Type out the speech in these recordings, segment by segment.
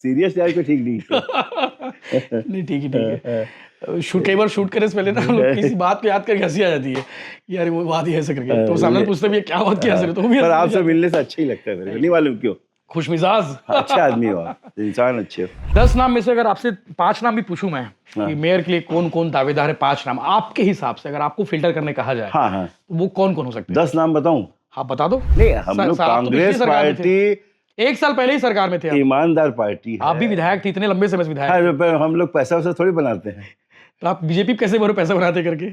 Serious यार को ठीक नहीं नहीं ठीक है शूट कई बार शूट करने से पहले ना हम लोग किसी बात पे याद करके हंसी आ जाती है यार वो बात ही ऐसे करके तो सामने पूछते भी क्या बात किया तो भी पर आपसे मिलने से अच्छा ही लगता है मेरे को, नहीं मालूम क्यों। खुशमिजाज अच्छा आदमी हो आप, इंसान अच्छे हो। 10 नाम में से अगर आपसे 5 नाम भी पूछूं मैं कि मेयर के लिए कौन कौन दावेदार है, 5 नाम आपके हिसाब से अगर आपको फिल्टर करने कहा जाए हाँ तो वो कौन कौन हो सकते हैं? 10 नाम बताऊं? हाँ बता दो। नहीं हम लोग कांग्रेस पार्टी 1 साल पहले ही सरकार में थे ईमानदार पार्टी है। आप भी विधायक थे, इतने लंबे समय से विधायक। हाँ, हम लोग पैसा वैसा थोड़ी बनाते हैं। तो आप बीजेपी कैसे भरो पैसा बनाते करके?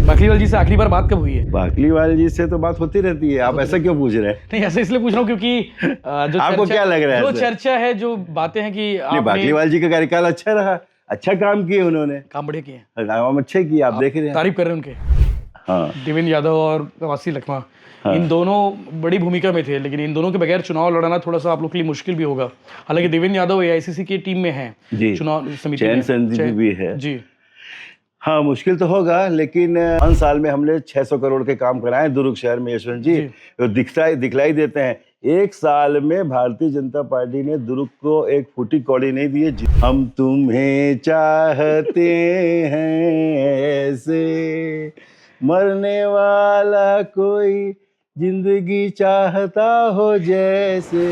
बाकलीवाल जी से आखिरी बार बात कब हुई है? बाकलीवाल जी से तो बात होती रहती है, आप ऐसा क्यों पूछ रहे हैं? नहीं ऐसे इसलिए पूछ रहा हूँ क्योंकि जो आपको क्या लग रहा है? जो चर्चा है, जो बातें हैं कि बाकलीवाल जी का कार्यकाल अच्छा रहा, अच्छा काम किए उन्होंने, काम बढ़िया किए, काम अच्छे किए, आप देख रहे हैं, तारीफ कर रहे हैं उनके। हाँ देवेंद्र यादव और कवासी लखमा, इन दोनों बड़ी भूमिका में थे, लेकिन इन दोनों के बगैर चुनाव लड़ना थोड़ा सा आप लोग के लिए मुश्किल भी होगा। हालांकि देवेंद्र यादव एआईसीसी की टीम में हैं, चुनाव समिति में भी है जी। हाँ मुश्किल तो होगा, लेकिन 5 साल में हमने 600 करोड़ के काम कराए दुर्ग शहर में यशवंत जी, तो दिखलाई देते हैं। 1 साल में भारतीय जनता पार्टी ने दुर्ग को एक फूटी कौड़ी नहीं दी है। हम तुम्हें चाहते हैं ऐसे, मरने वाला कोई जिंदगी चाहता हो जैसे।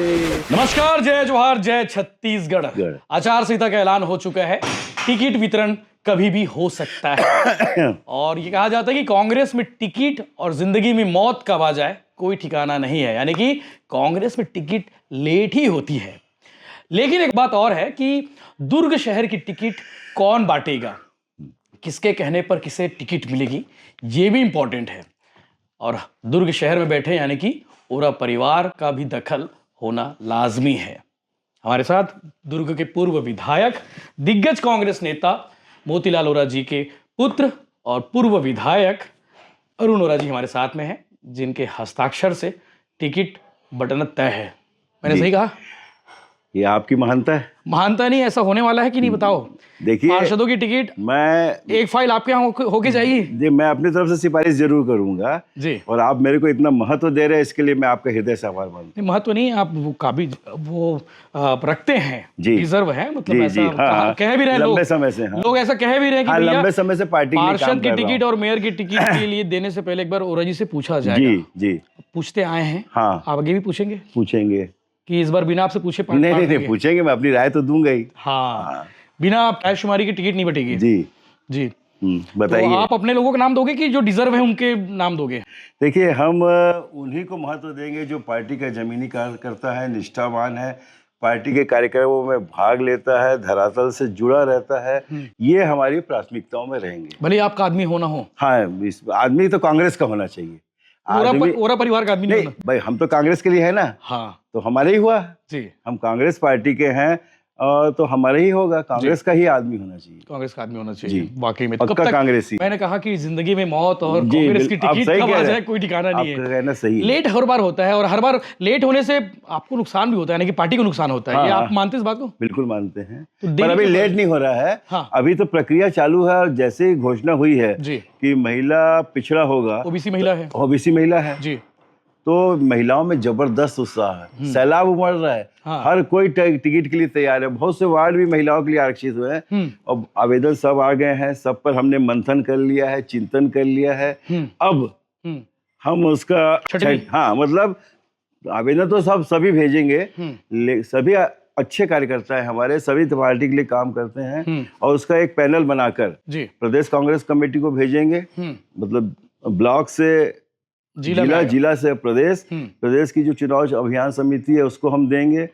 नमस्कार, जय जोहार, जय छत्तीसगढ़। आचार संहिता का ऐलान हो चुका है, टिकट वितरण कभी भी हो सकता है और ये कहा जाता है कि कांग्रेस में टिकट और जिंदगी में मौत कब आ जाए कोई ठिकाना नहीं है, यानी कि कांग्रेस में टिकट लेट ही होती है। लेकिन एक बात और है कि दुर्ग शहर की टिकट कौन बांटेगा, किसके कहने पर किसे टिकट मिलेगी, ये भी इंपॉर्टेंट है। और दुर्ग शहर में बैठे यानी कि ओरा परिवार का भी दखल होना लाजमी है। हमारे साथ दुर्ग के पूर्व विधायक, दिग्गज कांग्रेस नेता मोतीलाल ओरा जी के पुत्र और पूर्व विधायक अरुण ओरा जी हमारे साथ में हैं, जिनके हस्ताक्षर से टिकट बटन तय है। मैंने सही कहा? ये आपकी महानता है। महानता नहीं, ऐसा होने वाला है कि नहीं बताओ। देखिए पार्षदों की टिकट मैं एक फाइल आपके यहाँ होके जाएगी जी, मैं अपनी तरफ से सिफारिश जरूर करूंगा जी, और आप मेरे को इतना महत्व दे रहे हैं, इसके लिए मैं आपका हृदय से आभार मानता हूं। महत्व नहीं, आप वो काबिल वो रखते हैं, डिजर्व है, मतलब ऐसा कह भी रहे हैं लंबे समय से, लोग ऐसा कह भी रहे हैं कि लंबे समय से पार्टी पार्षद की टिकट और मेयर की टिकट के लिए देने से पहले एक बार ओरा जी से पूछा जाएगा। जी पूछते आए हैं, हाँ आप आगे भी पूछेंगे कि इस बार बिना आपसे पूछे? नहीं पूछेंगे, मैं अपनी राय तो दूंगा ही। हाँ, बिना कैशुमारी की टिकट नहीं बटेगी। जी बताइए। तो आप अपने लोगों के नाम दोगे कि जो डिजर्व है उनके नाम दोगे? देखिए हम उन्हीं को महत्व देंगे जो पार्टी का जमीनी कार्य करता है, निष्ठावान है, पार्टी के कार्यक्रमों में भाग लेता है, धरातल से जुड़ा रहता है, ये हमारी प्राथमिकताओं में रहेंगे। भले आपका आदमी हो ना हो। हाँ, आदमी तो कांग्रेस का होना चाहिए, ओरा परिवार का आदमी नहीं होना। भाई हम तो कांग्रेस के लिए है ना, हाँ तो हमारे ही हुआ जी, हम कांग्रेस पार्टी के हैं तो हमारे ही होगा, कांग्रेस का ही आदमी होना चाहिए, कांग्रेस का आदमी होना चाहिए वाकई में। पक्का कांग्रेसी। मैंने कहा कि जिंदगी में मौत और कांग्रेस की टिकट कब आ जाए कोई ठिकाना नहीं है। कहना सही, लेट हर बार होता है और हर बार लेट होने से आपको नुकसान भी होता है, यानी कि पार्टी को नुकसान होता है। ये आप मानते इस बात को? बिल्कुल मानते हैं, पर अभी लेट नहीं हो रहा है। अभी तो प्रक्रिया चालू है और जैसे ही घोषणा हुई है कि महिला पिछड़ा होगा, ओबीसी महिला है, ओबीसी महिला है जी, तो महिलाओं में जबरदस्त उत्साह है, सैलाब उमड़ रहा है। हर कोई टिकट के लिए तैयार है, बहुत से वार्ड भी महिलाओं के लिए आरक्षित हुए हैं और आवेदन सब आ गए हैं, सब पर हमने मंथन कर लिया है, चिंतन कर लिया है। अब हम उसका हाँ मतलब आवेदन तो सभी भेजेंगे, सभी अच्छे कार्यकर्ता है हमारे, सभी पार्टी के लिए काम करते हैं और उसका एक पैनल बनाकर प्रदेश कांग्रेस कमेटी को भेजेंगे, मतलब ब्लॉक से जिला से प्रदेश की जो चुनाव अभियान समिति है उसको हम देंगे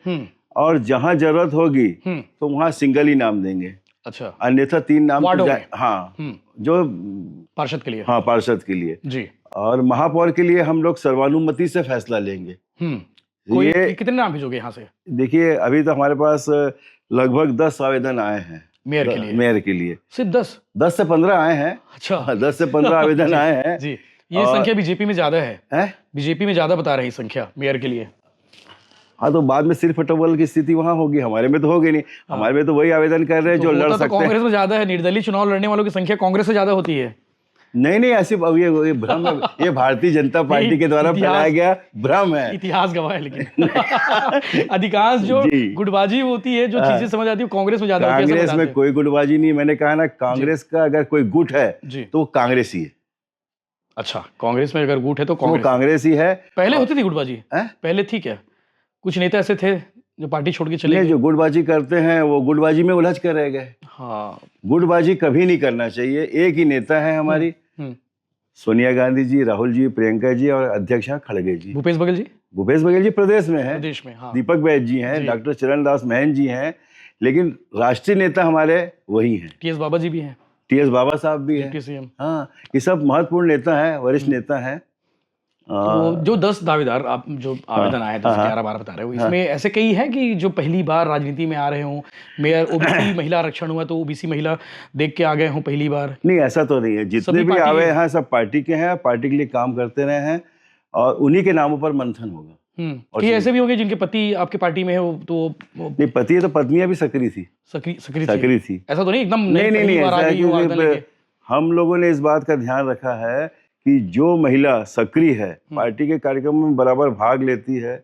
और जहां जरूरत होगी तो वहां सिंगल ही नाम देंगे। अच्छा, अन्यथा 3 नाम हाँ जो पार्षद के लिए, हाँ पार्षद के लिए जी, और महापौर के लिए हम लोग सर्वानुमति से फैसला लेंगे। ये कितने नाम भेजोगे यहाँ से? देखिए अभी तो हमारे पास लगभग 10 आवेदन आए हैं मेयर के लिए। सिर्फ 10 से 15 आए हैं। अच्छा, 10 से 15 आवेदन आए हैं जी। ये संख्या बीजेपी में ज्यादा है? बीजेपी में ज्यादा बता रही संख्या मेयर के लिए। हाँ तो बाद में सिर्फ टबल की स्थिति वहाँ होगी, हमारे में तो होगी नहीं। हमारे में तो वही आवेदन कर रहे हैं जो लड़ सकते हैं। कांग्रेस में ज्यादा है, निर्दलीय चुनाव लड़ने वालों की संख्या कांग्रेस से ज्यादा होती है। नहीं नहीं, ऐसी ये भ्रम है, ये भारतीय जनता पार्टी के द्वारा फैलाया गया भ्रम है। इतिहास गवाह है लेकिन अधिकांश जो गुटबाजी होती है, जो चीजें समझ आती है, कांग्रेस में ज्यादा होती है। कांग्रेस में कोई गुटबाजी नहीं, मैंने कहा ना, कांग्रेस का अगर कोई गुट है तो वो कांग्रेस ही है। अच्छा, कांग्रेस में अगर गुट है तो कांग्रेस ही है। पहले होती थी गुटबाजी? पहले थी क्या? कुछ नेता ऐसे थे जो पार्टी छोड़ के चले गए? जो गुटबाजी करते हैं वो गुटबाजी में उलझ कर रह गए। हाँ, गुटबाजी कभी नहीं करना चाहिए। एक ही नेता है हमारी, सोनिया गांधी जी, राहुल जी, प्रियंका जी और अध्यक्ष हैं खड़गे जी। भूपेश बघेल जी प्रदेश में है, प्रदेश में। हाँ। दीपक बैज जी हैं, डॉक्टर चरण दास महन जी हैं, लेकिन राष्ट्रीय नेता हमारे वही हैं। टीएस बाबा जी भी हैं, टीएस बाबा साहब भी हैं। हाँ, ये सब महत्वपूर्ण नेता हैं, वरिष्ठ नेता हैं। तो जो 10 दावेदार आप जो आवेदन आए 10-11-12 बता रहे हो, इसमें ऐसे कई हैं कि जो पहली बार राजनीति में आ रहे हों, मेयर ओबीसी महिला आरक्षण हुआ तो ओबीसी महिला देख के आ गए हों पहली बार? नहीं, ऐसा तो नहीं है। जितने भी आवे हैं सब पार्टी के हैं, पार्टी के लिए काम करते रहे हैं और उन्हीं के नामों पर मंथन होगा। और ये ऐसे भी होंगे जिनके पति आपके पार्टी में है तो नहीं, पति है तो पत्नियां भी सक्रिय थी। सक्रिय थी, ऐसा तो नहीं एकदम नहीं। हम लोगों ने इस बात का ध्यान रखा है कि जो महिला सक्रिय है, पार्टी के कार्यक्रमों में बराबर भाग लेती है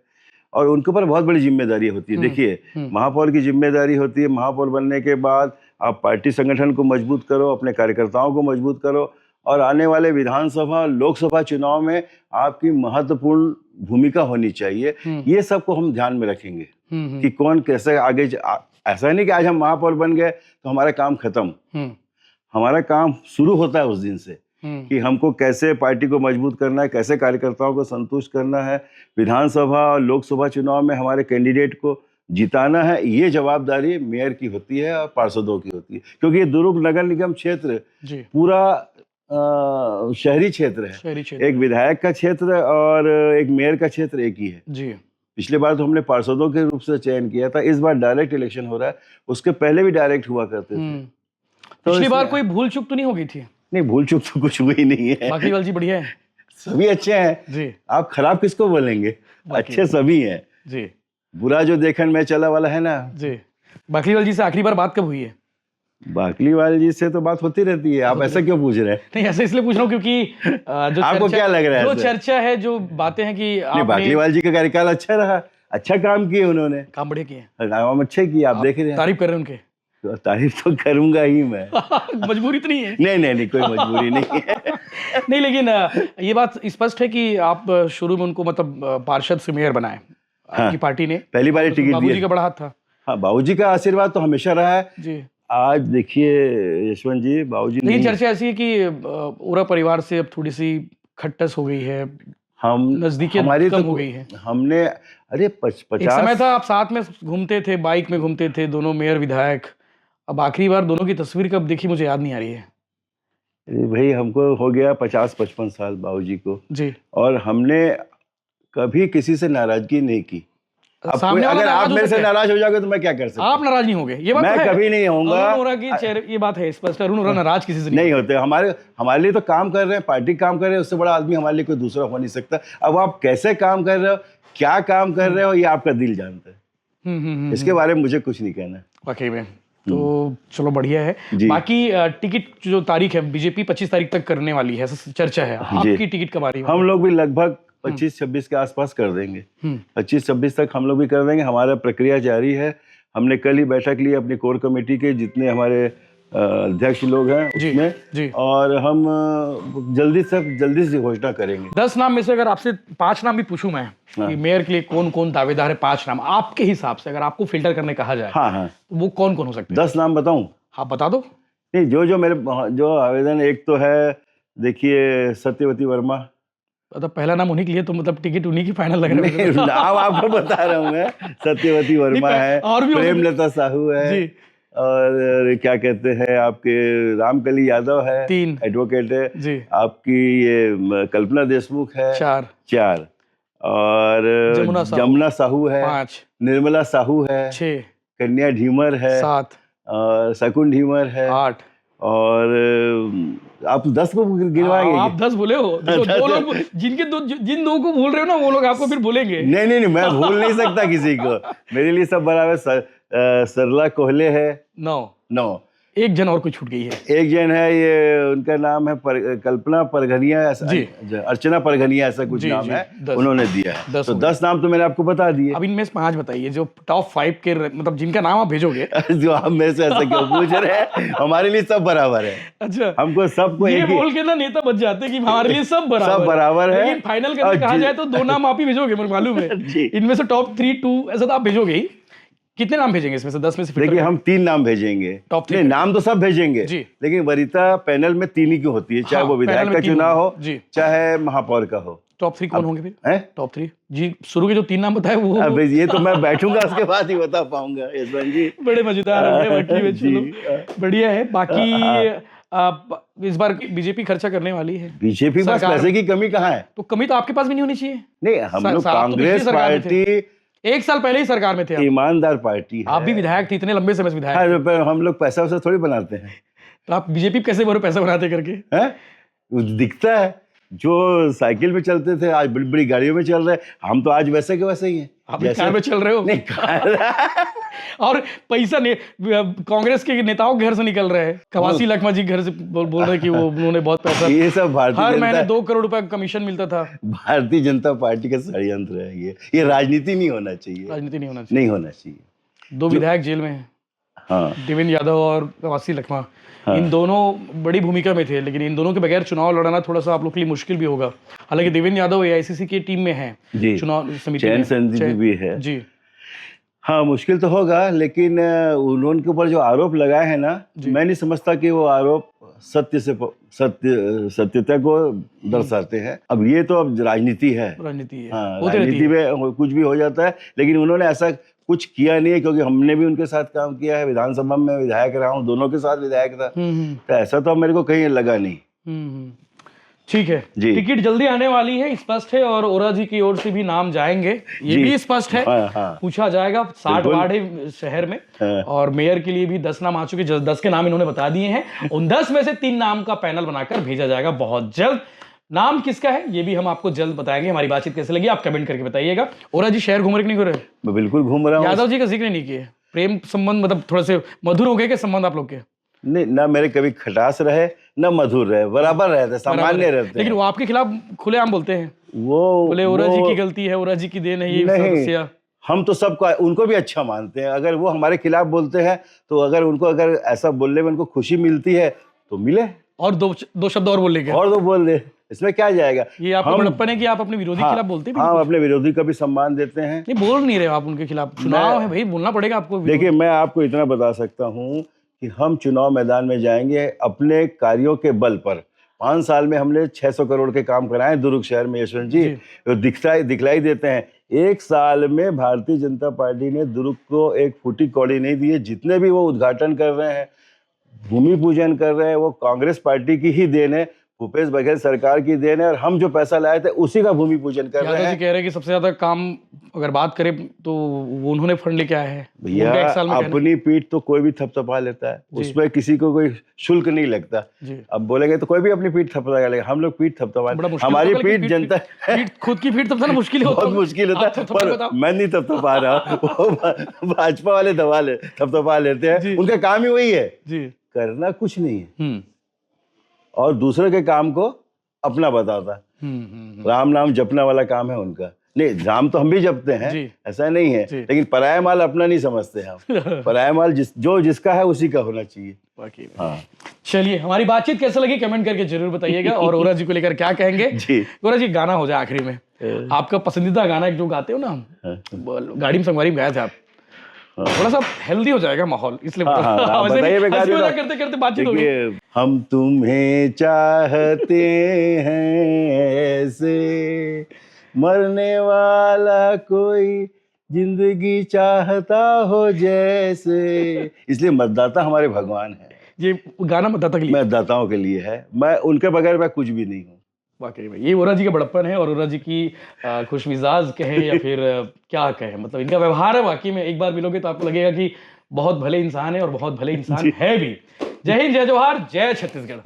और उनके ऊपर बहुत बड़ी जिम्मेदारी होती है। देखिए, महापौर की जिम्मेदारी होती है, महापौर बनने के बाद आप पार्टी संगठन को मजबूत करो, अपने कार्यकर्ताओं को मजबूत करो और आने वाले विधानसभा लोकसभा चुनाव में आपकी महत्वपूर्ण भूमिका होनी चाहिए। ये सब को हम ध्यान में रखेंगे कि कौन कैसे आगे। ऐसा नहीं कि आज हम महापौर बन गए तो हमारा काम खत्म। हमारा काम शुरू होता है उस दिन से कि हमको कैसे पार्टी को मजबूत करना है, कैसे कार्यकर्ताओं को संतुष्ट करना है, विधानसभा और लोकसभा चुनाव में हमारे कैंडिडेट को जिताना है। ये जवाबदारी मेयर की होती है और पार्षदों की होती है, क्योंकि ये दुर्ग नगर निगम क्षेत्र पूरा शहरी क्षेत्र है। एक विधायक का क्षेत्र और एक मेयर का क्षेत्र एक ही है जी। पिछले बार तो हमने पार्षदों के रूप से चयन किया था, इस बार डायरेक्ट इलेक्शन हो रहा है। उसके पहले भी डायरेक्ट हुआ करते थे। तो पिछली बार कोई भूल चूक तो नहीं हो गई थी? नहीं, भूल चूक तो कुछ हुई नहीं है। बाकी वाल जी बढ़िया है, सभी अच्छे हैं जी। आप खराब किसको बोलेंगे, अच्छे सभी हैं जी। बुरा जो देखन में चला वाला है ना जी। बाकलीवाल जी से आखिरी बार बात कब हुई है? बाकलीवाल जी से तो बात होती रहती है। आप ऐसा क्यों पूछ रहे हैं? नहीं, ऐसा इसलिए पूछ रहा हूँ क्योंकि जो आपको क्या लग रहा है, जो चर्चा है, जो बातें हैं कि बाकलीवाल जी का कार्यकाल अच्छा रहा, अच्छा काम किए उन्होंने, काम बढ़िया किए, काम अच्छे किए। आप देख रहे हैं, तारीफ कर रहे हैं उनके। तो तारीफ तो करूंगा ही मैं। मजबूरी तो नहीं है? नहीं, कोई मजबूरी नहीं है। नहीं, लेकिन ये बात स्पष्ट है कि आप शुरू में उनको मतलब पार्षद से मेयर बनाए। आपकी पार्टी ने पहली बार टिकट दिया। बाबूजी का बड़ा हाथ था। हाँ, बाबूजी का आशीर्वाद तो हमेशा रहा है जी। आज देखिए यशवंत जी, बाबूजी, लेकिन चर्चा ऐसी है कि पूरा परिवार से अब थोड़ी सी खट्टस हो गई है, हम नजदीकी हमारी कम हो गई है। हमने अरे 50 समय था, आप साथ में घूमते थे, बाइक में घूमते थे दोनों, मेयर विधायक। अब आखिरी बार दोनों की तस्वीर कब देखी मुझे याद नहीं आ रही है। भाई, हमको हो गया 50-55 साल बाबूजी को जी, और हमने कभी किसी से नाराजगी नहीं की। अगर आप मेरे से नाराज हो जाओगे तो मैं क्या कर सकता हूँ? आप नाराज नहीं होंगे, ये बात मैं कभी नहीं होऊंगा। ये बात है स्पष्ट, अरुण वोरा नाराज किसी से नहीं होते। हमारे लिए तो काम कर रहे हैं, पार्टी काम कर रहे हैं, उससे बड़ा आदमी हमारे लिए कोई दूसरा हो नहीं सकता। अब आप कैसे काम कर रहे हो, क्या काम कर रहे हो, ये आपका दिल जानता है। इसके बारे में मुझे कुछ नहीं कहना है वाकई में। तो चलो बढ़िया है। बाकी टिकट जो तारीख है, बीजेपी 25 तारीख तक करने वाली है, चर्चा है। आपकी टिकट कब आ रही है? हम लोग भी लगभग 25-26 के आसपास कर देंगे। 25-26 तक हम लोग भी कर देंगे। हमारा प्रक्रिया जारी है। हमने कल ही बैठक ली अपनी कोर कमेटी के जितने हमारे अध्यक्ष लोग हैं उसमें, और हम जल्दी से घोषणा करेंगे। 10 नाम में से अगर आपसे 5 नाम भी पूछूं मैं कि मेयर के लिए कौन कौन दावेदार है, 5 नाम आपके हिसाब से अगर आपको फिल्टर करने कहा जाए, हाँ, तो वो कौन कौन हो सकते हैं? 10 नाम बताऊं? हाँ, बता दो। नहीं, जो आवेदन, एक तो है देखिए सत्यवती वर्मा। तो पहला नाम उन्हीं के लिए, तो मतलब टिकट उन्हीं की फाइनल लग रहा है। नाम आपको बता रहा हूँ मैं। सत्यवती वर्मा है, और भी प्रेमलता साहू है जी, और क्या कहते हैं आपके रामकली यादव है, 3 एडवोकेट है जी, आपकी ये कल्पना देशमुख है 4, और जमुना साहू है 5, निर्मला साहू है 6, कन्या ढीमर है 7, और शकुन ढीमर है 8, और आप 10 को गिनवाएंगे? आप 10 बोले हो, दो लोग जिन दो को भूल रहे हो ना, वो लोग आपको फिर बोलेंगे। नहीं, मैं भूल नहीं सकता किसी को। मेरे लिए सब बराबर। सरला कोहले है 9, एक जन और कोई छूट गई है। एक जन है, ये उनका नाम है कल्पना परघनिया, ऐसा अर्चना परघनिया ऐसा कुछ नाम है, उन्होंने दिया है। तो 10 नाम तो मैंने आपको बता दिए। अब इनमें से 5 बताइए जो टॉप 5 के, मतलब जिनका नाम आप भेजोगे। जो आप मेरे से ऐसा क्यों पूछ रहे हैं? हमारे लिए सब बराबर है। अच्छा, हमको सबको ये बोल के ना नेता बच जाते कि हमारे लिए सब बराबर है। लेकिन फाइनल करके कहा जाए तो 2 नाम आप ही भेजोगे, मुझे मालूम है। इनमें से टॉप 3 2 ऐसा तो आप भेजोगे ही। कितने नाम भेजेंगे इसमें से 10 में से? देखिए, हम 3 नाम भेजेंगे। टॉप 3 नाम तो सब भेजेंगे, लेकिन वरीयता पैनल में 3 ही की होती है, चाहे वो विधायक का चुनाव हो, चाहे महापौर का हो। टॉप 3 कौन होंगे फिर? टॉप 3 जी, शुरू के जो 3 नाम बताए वो। अब ये तो मैं बैठूंगा उसके बाद ही बता पाऊंगा यशवंत जी। बड़े मजेदार है, चलो बढ़िया है। बाकी इस बार बीजेपी खर्चा करने वाली है। बीजेपी पास पैसे की कमी कहाँ है? तो कमी तो आपके पास भी नहीं होनी चाहिए। नहीं, हम लोग कांग्रेस पार्टी 1 साल पहले ही सरकार में थे, ईमानदार पार्टी है। आप भी विधायक थे, इतने लंबे समय से विधायक। हम लोग पैसा वैसा थोड़ी बनाते हैं। तो आप बीजेपी कैसे बोलो पैसा बनाते करके? दिखता है, जो साइकिल में चलते थे आज बड़ी बड़ी गाड़ियों में चल रहे हैं। हम तो आज वैसे के वैसे ही हैं। आप कार में चल रहे हो? नहीं, कार और पैसा कांग्रेस के नेताओं के घर से निकल रहे हैं। कवासी लखमा जी घर से बोल रहे कि वो उन्होंने बहुत पैसा, ये सब हर महीने 2 करोड़ रुपए कमीशन मिलता था। भारतीय जनता पार्टी का षड्यंत्र है ये राजनीति नहीं होना चाहिए। राजनीति नहीं होना चाहिए। 2 विधायक जेल में है, हाँ, देवेंद्र यादव और कवासी लखमा। हाँ। इन दोनों बड़ी भूमिका में थे, लेकिन इन दोनों के बगैर चुनाव लड़ना थोड़ा सा आप लोग के लिए मुश्किल भी होगा। हालांकि देवेंद्र यादव एआईसीसी की टीम में है, चुनाव समिति में भी है जी। हाँ, मुश्किल तो होगा, लेकिन उनके ऊपर जो आरोप लगाए हैं ना, मैं नहीं समझता कि वो आरोप सत्यता को दर्शाते हैं। अब ये तो अब राजनीति है। हाँ, राजनीति में कुछ भी हो जाता है, लेकिन उन्होंने ऐसा कुछ किया नहीं है, क्योंकि हमने भी उनके साथ काम किया है। विधानसभा में विधायक रहा हूँ, दोनों के साथ विधायक था, तो ऐसा तो मेरे को कहीं लगा नहीं। ठीक है, टिकट जल्दी आने वाली है, स्पष्ट है, और ओरा जी की ओर से भी नाम जाएंगे, ये भी स्पष्ट है। हाँ। पूछा जाएगा। 60 वार्ड है शहर में, और मेयर के लिए भी 10 नाम आ चुके, 10 के नाम इन्होंने बता दिए हैं। उन 10 में से 3 नाम का पैनल बनाकर भेजा जाएगा बहुत जल्द। नाम किसका है ये भी हम आपको जल्द बताएंगे। हमारी बातचीत कैसे लगी आप कमेंट करके बताइएगा। ओरा जी शहर घूम रहे कि नहीं घूम रहे? मैं बिल्कुल घूम रहा हूँ। यादव जी का जिक्र नहीं किए, प्रेम संबंध मतलब थोड़े से मधुर हो गए के संबंध आप लोग के? नहीं, ना मेरे कभी खटास रहे ना मधुर रहे, बराबर रहते, सामान्य रहते। लेकिन वो आपके खिलाफ खुलेआम बोलते हैं, वो बोले ओरा जी की गलती है, ओरा जी की देन है ये समस्या। हम तो सबको उनको भी अच्छा मानते हैं। अगर वो हमारे खिलाफ बोलते हैं तो अगर ऐसा बोलने में उनको खुशी मिलती है तो मिले, और 2 शब्द और बोल लेंगे, और 2 बोल दे, इसमें क्या जाएगा? ये आपको बड़प्पन है कि आप अपने विरोधी के खिलाफ बोलते हैं? हाँ, अपने विरोधी का भी सम्मान देते हैं। नहीं, बोल नहीं रहे आप उनके खिलाफ, चुनाव है भाई, बोलना पड़ेगा आपको। देखिए, मैं आपको इतना बता सकता हूँ कि हम चुनाव मैदान में जाएंगे अपने कार्यों के बल पर। 5 साल में हमने 600 करोड़ के काम कराए दुर्ग शहर में, यशवंत जी, दिखलाई देते हैं। 1 साल में भारतीय जनता पार्टी ने दुर्ग को एक फूटी कौड़ी नहीं दी है। जितने भी वो उद्घाटन कर रहे हैं, भूमि पूजन कर रहे हैं, वो कांग्रेस पार्टी की ही देन है, भूपेश बघेल सरकार की देन है, और हम जो पैसा लाए थे उसी का भूमि पूजन कर रहे हैं। कह रहे हैं कि सबसे ज्यादा काम अगर बात करें तो वो उन्होंने फंड लेके आए हैं। भैया, अपनी पीठ तो कोई भी थपथपा लेता है, उसमें किसी को कोई शुल्क नहीं लगता। अब बोलेंगे तो कोई भी अपनी पीठ थपथपा लेगा, हम लोग पीठ थपथपा, हमारी पीठ जनता, खुद की पीठ थपथपाना मुश्किल होता है, बहुत मुश्किल होता है, पर मैं नहीं थपथपा रहा, भाजपा वाले थपथपा लेते हैं, उनका काम ही वही है, करना कुछ नहीं है, और दूसरे के काम को अपना बताता। राम नाम जपना वाला काम है उनका। नहीं, राम तो हम भी जपते हैं, ऐसा नहीं है, लेकिन पराया माल अपना नहीं समझते हम। पराया माल जिसका है उसी का होना चाहिए। हाँ, चलिए, हमारी बातचीत कैसे लगी कमेंट करके जरूर बताइएगा, और ओरा जी को लेकर क्या कहेंगे। ओरा जी, गाना हो जाए आखिरी में, आपका पसंदीदा गाना जो गाते हो ना, गाड़ी में संगवारी में गाया था आप, थोड़ा सा हेल्दी हो जाएगा माहौल, इसलिए करते करते बातचीत होगी। हम तुम्हें चाहते हैं ऐसे, मरने वाला कोई जिंदगी चाहता हो जैसे, इसलिए मतदाता हमारे भगवान है। ये गाना मतदाताओं के लिए है, मैं उनके बगैर मैं कुछ भी नहीं हूँ। वाकई में ये ओरा जी का बड़प्पन है, और ओरा जी की खुशमिजाज कहें या फिर क्या कहें, मतलब इनका व्यवहार है वाकई में, एक बार मिलोगे तो आपको लगेगा कि बहुत भले इंसान है, और बहुत भले इंसान है भी। जय हिंद, जय जोहार, जय छत्तीसगढ़।